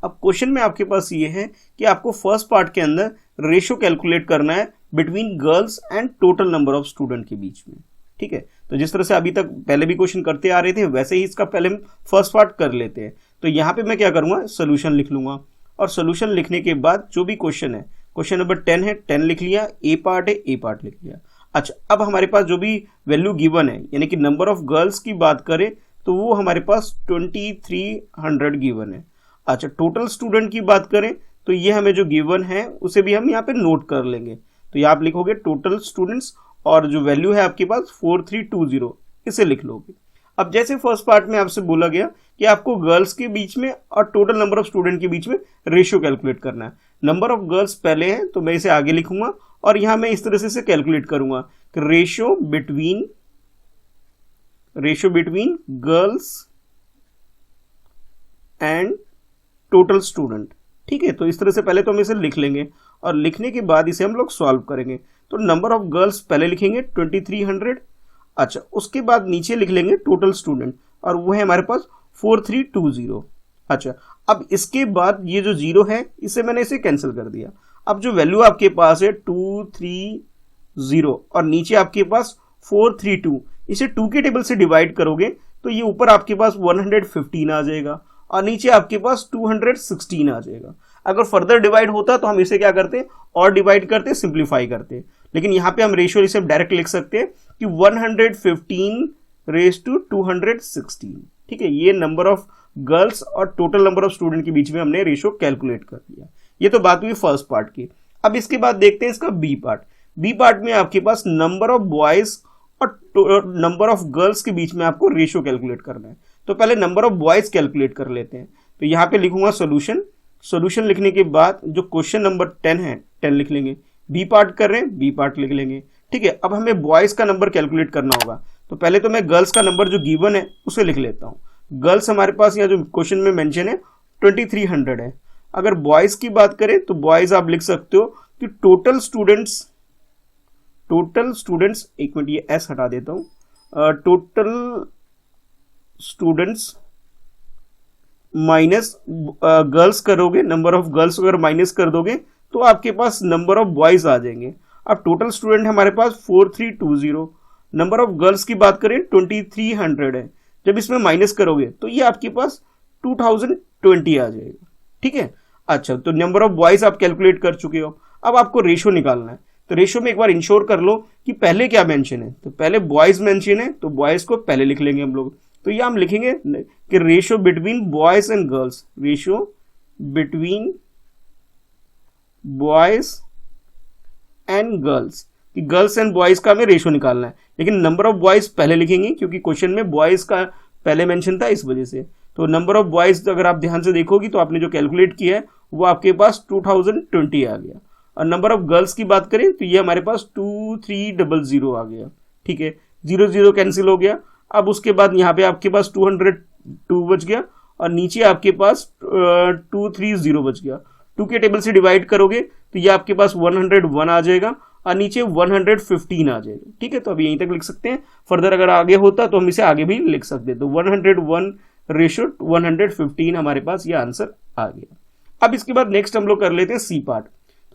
अब क्वेश्चन में आपके पास ये है कि आपको फर्स्ट पार्ट के अंदर रेशियो कैलकुलेट करना है between girls and total number of student के बीच में। ठीक है, तो जिस तरह से अभी तक पहले भी क्वेश्चन करते आ रहे थे वैसे ही इसका पहले हम फर्स्ट पार्ट कर लेते हैं। तो यहाँ पे मैं क्या करूँगा, सोल्यूशन लिख लूंगा, और सोल्यूशन लिखने के बाद जो भी क्वेश्चन है, क्वेश्चन नंबर 10 है, 10 लिख लिया, ए पार्ट है, ए पार्ट लिख लिया। अच्छा, अब हमारे पास जो भी वैल्यू गिवन है, यानी कि नंबर ऑफ गर्ल्स की बात करें तो वो हमारे पास 2300 गिवन है। अच्छा, टोटल स्टूडेंट की बात करें तो ये हमें जो गिवन है उसे भी हम यहाँ पे नोट कर लेंगे। तो यहाँ आप लिखोगे टोटल स्टूडेंट्स और जो वैल्यू है आपके पास 4320, इसे लिख लोगे। अब जैसे फर्स्ट पार्ट में आपसे बोला गया कि आपको गर्ल्स के बीच में और टोटल नंबर ऑफ स्टूडेंट के बीच में रेशियो कैलकुलेट करना है। नंबर ऑफ गर्ल्स पहले है तो मैं इसे आगे लिखूंगा और यहां मैं इस तरह से इसे कैलकुलेट करूंगा कि ratio between girls and total student. ठीक है, तो इस तरह से पहले तो हम इसे लिख लेंगे और लिखने के बाद इसे हम लोग सॉल्व करेंगे। तो नंबर ऑफ गर्ल्स पहले लिखेंगे 2300। अच्छा, उसके बाद नीचे लिख लेंगे टोटल स्टूडेंट और वो है हमारे पास 4320। अच्छा, अब इसके बाद ये जो जीरो है इसे मैंने इसे कैंसिल कर दिया। अब जो वैल्यू आपके पास है 230 और नीचे आपके पास 432, इसे 2 के टेबल से डिवाइड करोगे तो ये ऊपर आपके पास 115 आ जाएगा और नीचे आपके पास 216 आ जाएगा। अगर फर्दर डिवाइड होता तो हम इसे क्या करते और डिवाइड करते, सिंप्लीफाई करते, लेकिन यहाँ पे हम रेशियो इसे डायरेक्ट लिख सकते हैं कि 115 रेज टू 216। ठीक है, ये नंबर ऑफ गर्ल्स और टोटल नंबर ऑफ स्टूडेंट के बीच में हमने रेशियो कैलकुलेट कर दिया। ये तो बात हुई फर्स्ट पार्ट की। अब इसके बाद देखते हैं इसका बी पार्ट। बी पार्ट में आपके पास नंबर ऑफ बॉयज और नंबर ऑफ गर्ल्स के बीच में आपको रेशियो कैलकुलेट करना है। तो पहले नंबर ऑफ बॉयज कैलकुलेट कर लेते हैं। तो यहाँ पे लिखूंगा सोल्यूशन लिखने के बाद जो क्वेश्चन नंबर 10 है 10 लिख लेंगे, बी पार्ट कर रहे हैं बी पार्ट लिख लेंगे। ठीक है, अब हमें बॉयज का नंबर कैलकुलेट करना होगा। तो पहले तो मैं गर्ल्स का नंबर जो गिवन है उसे लिख लेता हूँ। गर्ल्स हमारे पास यहाँ जो क्वेश्चन में मेंशन है 2300 है। अगर बॉयज की बात करें तो बॉयज आप लिख सकते हो कि टोटल स्टूडेंट्स, एक मिनट ये एस हटा देता हूँ, टोटल स्टूडेंट्स माइनस गर्ल्स करोगे, नंबर ऑफ गर्ल्स अगर माइनस कर दोगे तो आपके पास नंबर ऑफ बॉयज आ जाएंगे। अब टोटल स्टूडेंट हमारे पास 4320, नंबर ऑफ गर्ल्स की बात करें 2300 है। जब इसमें माइनस करोगे तो ये आपके पास 2020 आ जाएगा। ठीक है, अच्छा, तो नंबर ऑफ बॉयज आप कैलकुलेट कर चुके हो। अब आपको रेशियो निकालना है। तो रेशियो में एक बार इंश्योर कर लो कि पहले क्या मेंशन है। तो पहले बॉयज मेंशन है तो बॉयज को पहले लिख लेंगे हम लोग। तो ये हम लिखेंगे कि ratio between boys and girls, ratio between boys and girls, कि गर्ल्स एंड बॉयज का हमें रेशियो निकालना है। लेकिन नंबर ऑफ बॉयज पहले लिखेंगे क्योंकि क्वेश्चन में बॉयज का पहले मेंशन था, इस वजह से। तो नंबर ऑफ बॉयज अगर आप ध्यान से देखोगी तो आपने जो कैलकुलेट किया है वो आपके पास 2020 आ गया। और नंबर ऑफ गर्ल्स की बात करें तो ये हमारे पास 2300 आ गया। ठीक है, 0 कैंसिल हो गया। अब उसके बाद यहाँ पे आपके पास 202 बच गया और नीचे आपके पास 230 बच गया। 2 के टेबल से डिवाइड करोगे तो ये आपके पास 101 आ जाएगा और नीचे 115 आ जाएगा। ठीक है, तो अभी यहीं तक लिख सकते हैं। फर्दर अगर आगे होता तो हम इसे आगे भी लिख सकते हैं। तो 101 रेशियो 115 हमारे पास ये आंसर आ गया। अब इसके बाद नेक्स्ट हम लोग कर लेते हैं सी पार्ट।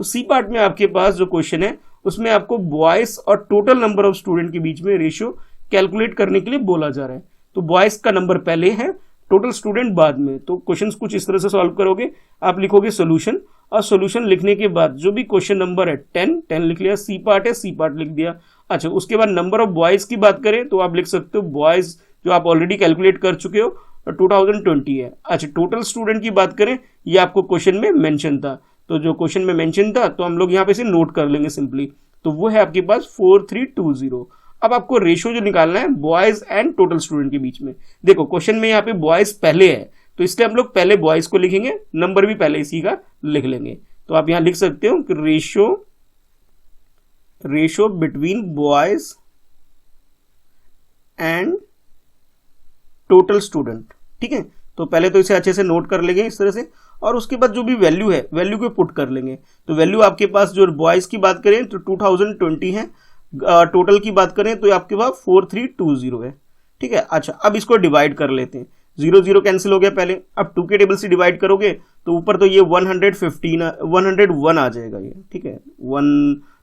तो सी पार्ट में आपके पास जो क्वेश्चन है उसमें आपको बॉयज और टोटल नंबर ऑफ स्टूडेंट के बीच में रेशियो कैलकुलेट करने के लिए बोला जा रहा है। तो बॉयज का नंबर पहले है, टोटल स्टूडेंट बाद में। तो क्वेश्चंस कुछ इस तरह से सॉल्व करोगे, आप लिखोगे सोल्यूशन और सोल्यूशन लिखने के बाद जो भी क्वेश्चन नंबर है 10 लिख लिया, सी पार्ट है सी पार्ट लिख दिया। अच्छा, उसके बाद नंबर ऑफ बॉयज की बात करें तो आप लिख सकते हो बॉयज जो आप ऑलरेडी कैलकुलेट कर चुके हो और 2020 है। अच्छा, टोटल स्टूडेंट की बात करें, ये आपको क्वेश्चन में मेंशन था, तो जो क्वेश्चन में मेंशन था तो हम लोग यहाँ पे इसे नोट कर लेंगे सिंपली। तो वो है आपके पास 4320। अब आपको रेशियो जो निकालना है बॉयज एंड टोटल स्टूडेंट के बीच में। देखो क्वेश्चन में यहाँ पे बॉयज पहले है, तो इसलिए हम लोग पहले बॉयज को लिखेंगे, नंबर भी पहले इसी का लिख लेंगे। तो आप यहां लिख सकते हो कि ratio between boys and total student. ठीक है, तो पहले तो इसे अच्छे से नोट कर लेंगे इस तरह से, और उसके बाद जो भी वैल्यू है वैल्यू को पुट कर लेंगे। तो वैल्यू आपके पास जो बॉयज की बात करें तो 2020 है, टोटल की बात करें तो आपके पास 4320 है। ठीक है, अच्छा अब इसको डिवाइड कर लेते हैं। 0 0 कैंसिल हो गया पहले, अब 2 के टेबल से डिवाइड करोगे तो ऊपर तो ये 101 आ जाएगा ये। ठीक है,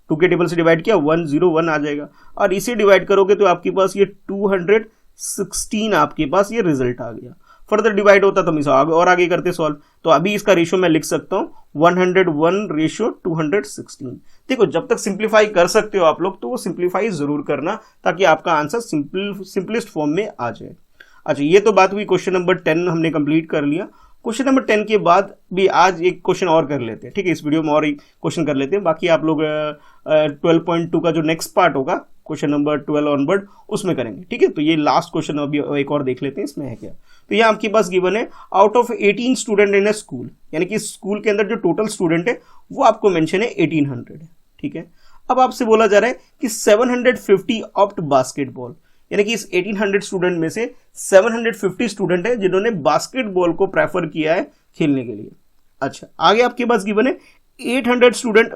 2 के टेबल से डिवाइड किया 101 आ जाएगा, और इसे डिवाइड करोगे तो आपके पास ये 216 आपके पास ये रिजल्ट आ गया। फर्दर डिवाइड होता तो हम इसे और आगे करते सॉल्व। तो अभी इसका रेशियो मैं लिख सकता हूं 101 रेशियो 216। देखो जब तक सिंप्लीफाई कर सकते हो आप लोग तो वो सिंप्लीफाई जरूर करना, ताकि आपका आंसर सिंपलेस्ट फॉर्म में आ जाए। अच्छा, ये तो बात हुई क्वेश्चन नंबर 10 हमने कंप्लीट कर लिया। क्वेश्चन नंबर 10 के बाद भी आज एक क्वेश्चन और कर लेते हैं। ठीक है, इस वीडियो में और एक क्वेश्चन कर लेते हैं, बाकी आप लोग 12.2 का जो नेक्स्ट पार्ट होगा क्वेश्चन नंबर 12 ऑनवर्ड उसमें करेंगे। ठीक है, तो ये लास्ट क्वेश्चन अभी एक और देख लेते हैं इसमें है क्या। तो यहाँ आपके पास गिवन है out of 18 student in A school, यानी कि स्कूल के अंदर जो टोटल स्टूडेंट है वो आपको मेंशन है 1800 है। ठीक है, अब आपसे बोला जा रहा है कि 750 ऑप्ट बास्केटबॉल, यानी कि इस 1800 स्टूडेंट में से 750 स्टूडेंट है जिन्होंने बास्केटबॉल को प्रेफर किया है खेलने के लिए। अच्छा, आगे आपके पास गिवन है 800 स्टूडेंट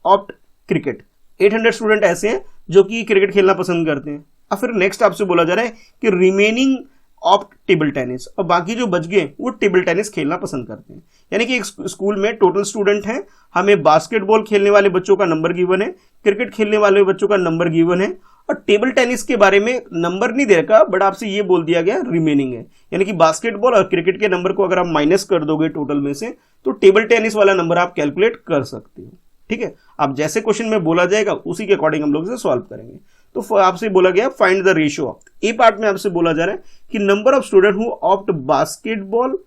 ऑप्ट क्रिकेट, 800 स्टूडेंट ऐसे हैं जो कि क्रिकेट खेलना पसंद करते हैं। और फिर नेक्स्ट आपसे बोला जा रहा है कि रिमेनिंग ऑप्ट टेबल टेनिस, और बाकी जो बच गए वो टेबल टेनिस खेलना पसंद करते हैं। यानी कि एक स्कूल में टोटल स्टूडेंट हैं, हमें बास्केटबॉल खेलने वाले बच्चों का नंबर गिवन है, क्रिकेट खेलने वाले बच्चों का नंबर गिवन है, और टेबल टेनिस के बारे में नंबर नहीं दे रखा, बट आपसे ये बोल दिया गया रिमेनिंग है। यानी कि बास्केटबॉल और क्रिकेट के नंबर को अगर आप माइनस कर दोगे टोटल में से तो टेबल टेनिस वाला नंबर आप कैलकुलेट कर सकते हो। ठीक है, अब जैसे क्वेश्चन में बोला जाएगा उसी के अकॉर्डिंग हम लोग इसे सॉल्व करेंगे। तो आपसे बोला गया find the ratio of, a part में आपसे बोला जा रहा है कि number of student who opt basketball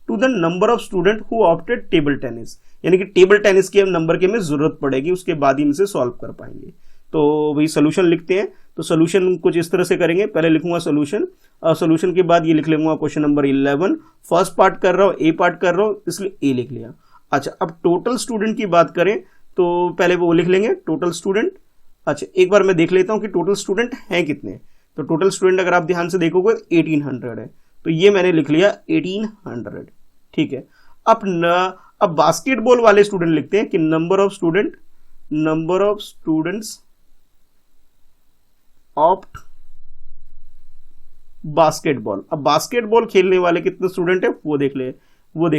to the number of student who opted table tennis, यानी कि टेबल टेनिस के नंबर की हमें जरूरत पड़ेगी, उसके बाद ही हम इसे सॉल्व कर पाएंगे। तो वही सोल्यूशन लिखते हैं। तो सोल्यूशन कुछ इस तरह से करेंगे, पहले लिखूंगा सोल्यूशन, और सोल्यूशन के बाद ये लिख लूंगा क्वेश्चन नंबर 11। फर्स्ट पार्ट कर रहा हूँ, ए पार्ट कर रहा हूँ, इसलिए ए लिख लिया। अच्छा, अब टोटल स्टूडेंट की बात करें तो पहले वो लिख लेंगे टोटल स्टूडेंट। अच्छा, एक बार मैं देख लेता हूं कि टोटल स्टूडेंट हैं कितने। तो टोटल स्टूडेंट अगर आप ध्यान से देखोगे 1800 है, तो ये मैंने लिख लिया 1800। ठीक है, अब बास्केटबॉल वाले स्टूडेंट लिखते हैं कि number of students opt basketball. अब बास्केटबॉल खेलने वाले कितने स्टूडेंट है वो देख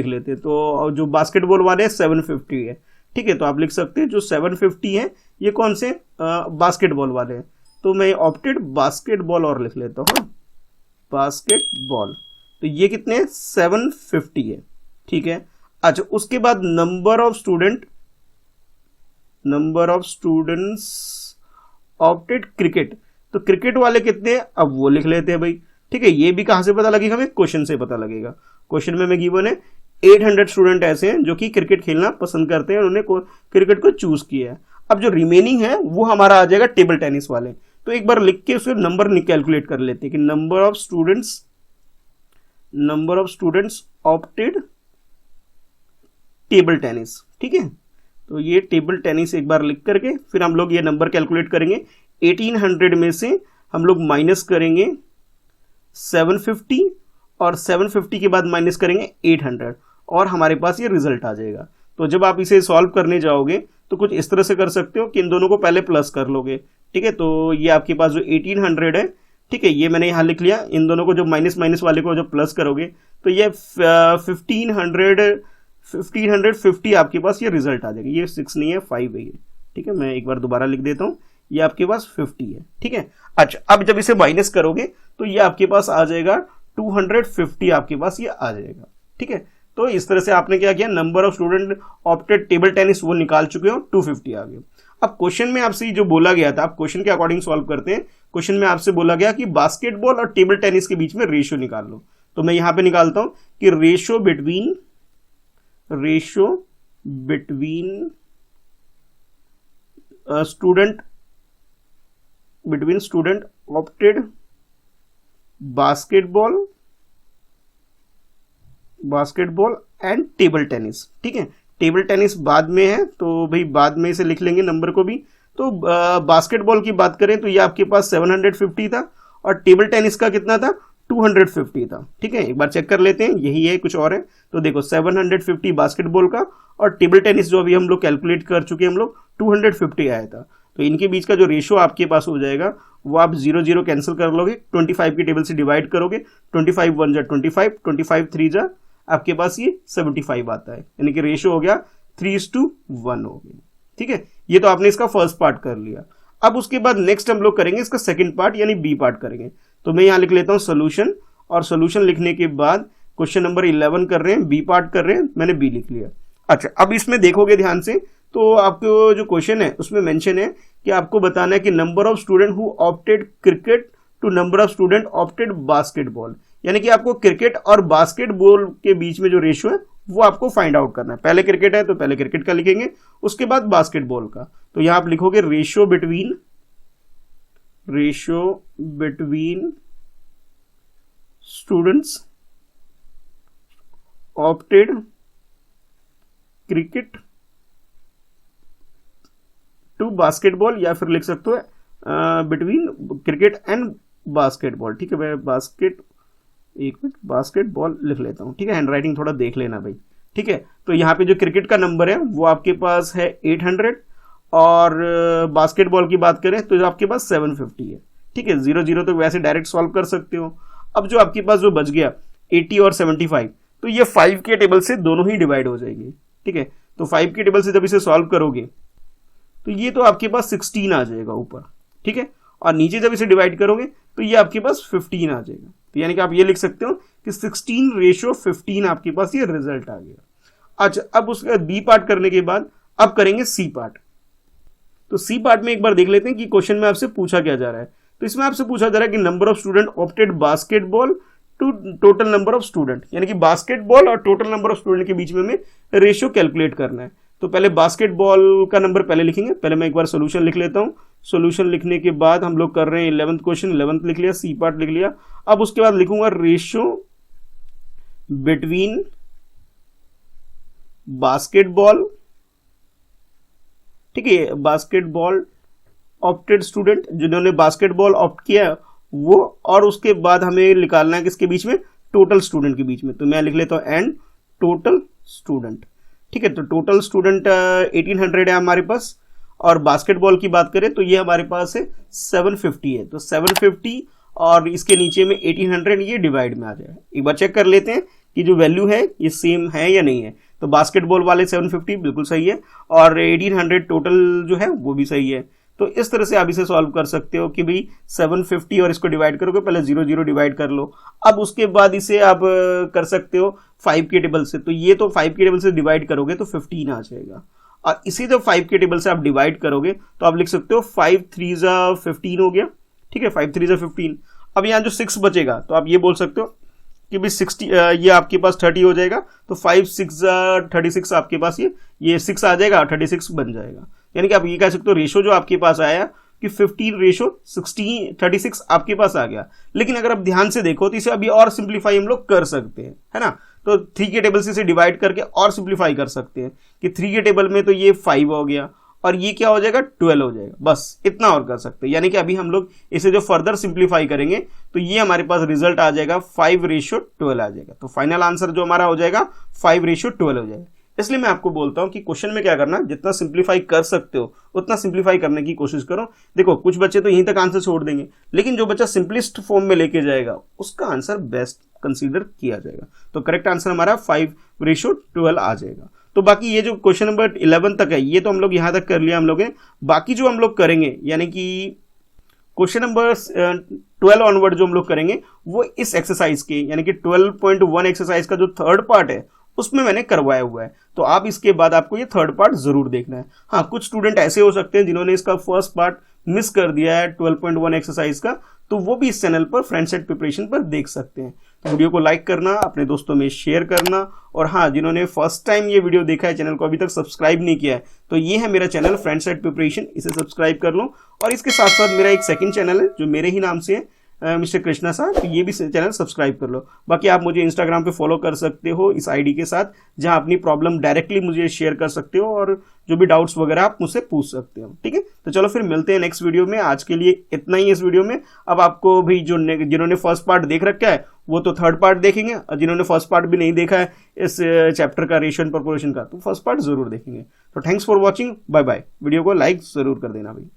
लेते हैं। तो जो बास्केटबॉल वाले 750 है। ठीक है, तो आप लिख सकते हैं जो 750 है ये कौन से बास्केटबॉल वाले हैं, तो मैं ऑप्टेड बास्केटबॉल और लिख लेता हूँ बास्केटबॉल। तो ये कितने हैं 750 है। ठीक है, अच्छा उसके बाद number of students opted cricket, तो क्रिकेट वाले कितने हैं अब वो लिख लेते हैं भाई। ठीक है, ये भी कहां से पता लगेगा हमें, क्वेश्चन से पता लगेगा। क्वेश्चन में गिवन है 800 स्टूडेंट ऐसे हैं जो कि क्रिकेट खेलना पसंद करते हैं, उन्होंने क्रिकेट को चूज किया है। अब जो रिमेनिंग है वो हमारा आ जाएगा टेबल टेनिस वाले। तो एक बार लिख के उसके नंबर कैलकुलेट कर लेते हैं कि number of students opted table tennis. ठीक है, तो ये टेबल टेनिस एक बार लिख करके फिर हम लोग ये नंबर कैलकुलेट करेंगे। 1800 में से हम लोग माइनस करेंगे 750 और 750 के बाद माइनस करेंगे 800 और हमारे पास ये रिजल्ट आ जाएगा। तो जब आप इसे सॉल्व करने जाओगे तो कुछ इस तरह से कर सकते हो कि इन दोनों को पहले प्लस कर लोगे। ठीक है, तो ये आपके पास जो 1800 है, ठीक है, ये मैंने यहाँ लिख लिया। इन दोनों को जब माइनस वाले को जब प्लस करोगे तो ये 1550 आपके पास ये रिजल्ट आ जाएगा। ये 6 नहीं है 5 है ये। ठीक है, मैं एक बार दोबारा लिख देता हूँ, ये आपके पास 50 है। ठीक है, अच्छा अब जब इसे माइनस करोगे तो ये आपके पास आ जाएगा 250 आपके पास ये आ जाएगा। ठीक है, तो इस तरह से आपने क्या किया, number of student opted table tennis वो निकाल चुके हो, 250 आ गए। अब क्वेश्चन में आपसे जो बोला गया था, आप क्वेश्चन के अकॉर्डिंग सॉल्व करते हैं। क्वेश्चन में आपसे बोला गया कि बास्केटबॉल और टेबल टेनिस के बीच में रेशियो निकाल लो। तो मैं यहां पे निकालता हूं कि ratio between student opted basketball and table tennis. ठीक है, टेबल टेनिस बाद में है तो भाई बाद में इसे लिख लेंगे नंबर को भी। तो बास्केटबॉल की बात करें तो ये आपके पास 750 था और टेबल टेनिस का कितना था, 250 था। ठीक है, एक बार चेक कर लेते हैं, यही है कुछ और है। तो देखो 750 बास्केटबॉल का और टेबल टेनिस जो अभी हम लोग कैलकुलेट कर चुके हैं हम लोग 250 आया था। तो इनके बीच का जो रेशो आपके पास हो जाएगा वो आप 0 कैंसिल कर लोगे, 25 की टेबल से डिवाइड करोगे, 25 1 जा 25, 25 3 जा आपके पास ये 75 आता है, यानी कि रेशो हो गया 3:1 हो गया। ठीक है, ये तो आपने इसका फर्स्ट पार्ट कर लिया। अब उसके बाद नेक्स्ट हम लोग करेंगे इसका सेकंड पार्ट यानी बी पार्ट करेंगे। तो मैं यहां लिख लेता हूं सोल्यूशन, और सोल्यूशन लिखने के बाद क्वेश्चन नंबर 11 कर रहे हैं, बी पार्ट कर रहे हैं, मैंने बी लिख लिया। अच्छा, अब इसमें देखोगे ध्यान से तो आपको जो क्वेश्चन है उसमें मेंशन है कि आपको बताना है कि number of student who opted cricket to number of student opted basketball, यानी कि आपको क्रिकेट और बास्केटबॉल के बीच में जो रेशियो है वो आपको फाइंड आउट करना है। पहले क्रिकेट है तो पहले क्रिकेट का लिखेंगे, उसके बाद बास्केटबॉल का। तो यहां आप लिखोगे ratio between students opted cricket to basketball, या फिर लिख सकते हो बिटवीन क्रिकेट एंड बास्केटबॉल। ठीक है, मैं बास्केटबॉल लिख लेता हूं। ठीक है, हैंडराइटिंग थोड़ा देख लेना भाई। ठीक है, तो यहाँ पे जो क्रिकेट का नंबर है वो आपके पास है 800 और बास्केटबॉल की बात करें तो आपके पास 750 है। ठीक है, 0 तो वैसे डायरेक्ट सॉल्व कर सकते हो। अब जो आपके पास जो बच गया 80 और 75, तो ये 5 के टेबल से दोनों ही डिवाइड हो जाएंगे। ठीक है, तो 5 के टेबल से जब इसे सॉल्व करोगे तो ये तो आपके पास 16 आ जाएगा ऊपर। ठीक है, और नीचे जब इसे डिवाइड करोगे तो ये आपके पास 15 आ जाएगा। तो यानी कि आप ये लिख सकते हो कि 16:15 आपके पास ये रिजल्ट आ गया। अच्छा, अब उसका बी पार्ट करने के बाद अब करेंगे सी पार्ट। तो सी पार्ट में एक बार देख लेते हैं कि क्वेश्चन में आपसे पूछा क्या जा रहा है। तो इसमें आपसे पूछा जा रहा है कि number of student opted basketball to total number of student, यानी कि बास्केटबॉल और टोटल नंबर ऑफ स्टूडेंट के बीच में हमें रेशियो कैलकुलेट करना है। तो पहले बास्केटबॉल का नंबर पहले लिखेंगे, पहले मैं एक बार सोल्यूशन लिख लेता हूं। सोल्यूशन लिखने के बाद हम लोग कर रहे हैं 11th क्वेश्चन, 11th लिख लिया, सी पार्ट लिख लिया। अब उसके बाद लिखूंगा रेशियो बिटवीन बास्केटबॉल, ठीक है, बास्केटबॉल ऑप्टेड स्टूडेंट, जिन्होंने बास्केटबॉल ऑप्ट किया वो, और उसके बाद हमें निकालना है किसके बीच में, टोटल स्टूडेंट के बीच में। तो मैं लिख लेता हूं एंड टोटल स्टूडेंट। ठीक है, तो टोटल स्टूडेंट 1800 है हमारे पास, और बास्केटबॉल की बात करें तो ये हमारे पास है 750 है। तो 750 और इसके नीचे में 1800 ये डिवाइड में आ जाएगा। एक बार चेक कर लेते हैं कि जो वैल्यू है ये सेम है या नहीं है। तो बास्केटबॉल वाले 750 बिल्कुल सही है और 1800 टोटल जो है वो भी सही है। तो इस तरह से आप इसे सॉल्व कर सकते हो कि भाई 750 और इसको डिवाइड करोगे, पहले 0 डिवाइड कर लो। अब उसके बाद इसे आप कर सकते हो 5 के टेबल से। तो ये तो 5 के टेबल से डिवाइड करोगे तो 15 आ जाएगा, और इसी जब 5 के टेबल से आप डिवाइड करोगे तो आप लिख सकते हो 5 3 जा 15 हो गया। ठीक है, 5 3 जा 15। अब यहाँ जो 6 बचेगा तो आप ये बोल सकते हो कि भाई 60 ये आपके पास 30 हो जाएगा। तो 5 6 जा 36 आपके पास ये 6 आ जाएगा, 36 बन जाएगा। यानी कि आप ये कह सकते हो रेशो जो आपके पास आया कि 15:36 आपके पास आ गया। लेकिन अगर आप ध्यान से देखो तो इसे अभी और सिंप्लीफाई हम लोग कर सकते हैं, है ना। तो 3 के टेबल से इसे डिवाइड करके और सिंप्लीफाई कर सकते हैं कि 3 के टेबल में तो ये 5 हो गया और ये क्या हो जाएगा 12 हो जाएगा, बस इतना और कर सकते हैं। यानी कि अभी हम लोग इसे जो फर्दर सिंप्लीफाई करेंगे तो ये हमारे पास रिजल्ट आ जाएगा 5:12 आ जाएगा। तो फाइनल आंसर जो हमारा हो जाएगा 5:12 हो जाएगा। इसलिए मैं आपको बोलता हूं कि क्वेश्चन में क्या करना, जितना सिंप्लीफाई कर सकते हो उतना सिंप्लीफाई करने की कोशिश करो। देखो कुछ बच्चे तो यहीं तक आंसर छोड़ देंगे, लेकिन जो बच्चा सिंपलिस्ट फॉर्म में लेके जाएगा उसका आंसर बेस्ट कंसीडर किया जाएगा। तो करेक्ट आंसर हमारा 5:12 आ जाएगा। तो बाकी ये जो क्वेश्चन नंबर 11 तक है ये तो हम लोग यहां तक कर लिया हम लोग ने। बाकी जो हम लोग करेंगे यानी कि क्वेश्चन नंबर 12 ऑनवर्ड जो हम लोग करेंगे वो इस एक्सरसाइज के यानी कि 12.1 एक्सरसाइज का जो थर्ड पार्ट है उसमें मैंने करवाया हुआ है। तो आप इसके बाद आपको ये थर्ड पार्ट जरूर देखना है। हाँ, कुछ स्टूडेंट ऐसे हो सकते हैं जिन्होंने इसका फर्स्ट पार्ट मिस कर दिया है 12.1 एक्सरसाइज का, तो वो भी इस चैनल पर फ्रेंड सेट प्रिपरेशन पर देख सकते हैं। तो वीडियो को लाइक करना, अपने दोस्तों में शेयर करना, और हाँ, जिन्होंने फर्स्ट टाइम ये वीडियो देखा है, चैनल को अभी तक सब्सक्राइब नहीं किया है, तो ये है मेरा चैनल फ्रेंड सेट प्रिपरेशन, इसे सब्सक्राइब कर लो। और इसके साथ साथ मेरा एक सेकंड चैनल है जो मेरे ही नाम से है, मिस्टर कृष्णा साहब, तो ये भी चैनल सब्सक्राइब कर लो। बाकी आप मुझे इंस्टाग्राम पे फॉलो कर सकते हो इस आईडी के साथ, जहां अपनी प्रॉब्लम डायरेक्टली मुझे शेयर कर सकते हो और जो भी डाउट्स वगैरह आप मुझसे पूछ सकते हो। ठीक है, तो चलो फिर मिलते हैं नेक्स्ट वीडियो में। आज के लिए इतना ही इस वीडियो में। अब आपको भी जिन्होंने फर्स्ट पार्ट देख रखा है वो तो थर्ड पार्ट देखेंगे, और जिन्होंने फर्स्ट पार्ट भी नहीं देखा है इस चैप्टर का, रेशियो एंड प्रोपोर्शन का, तो फर्स्ट पार्ट जरूर देखेंगे। तो thanks for watching, bye bye. Video को लाइक जरूर कर देना भाई।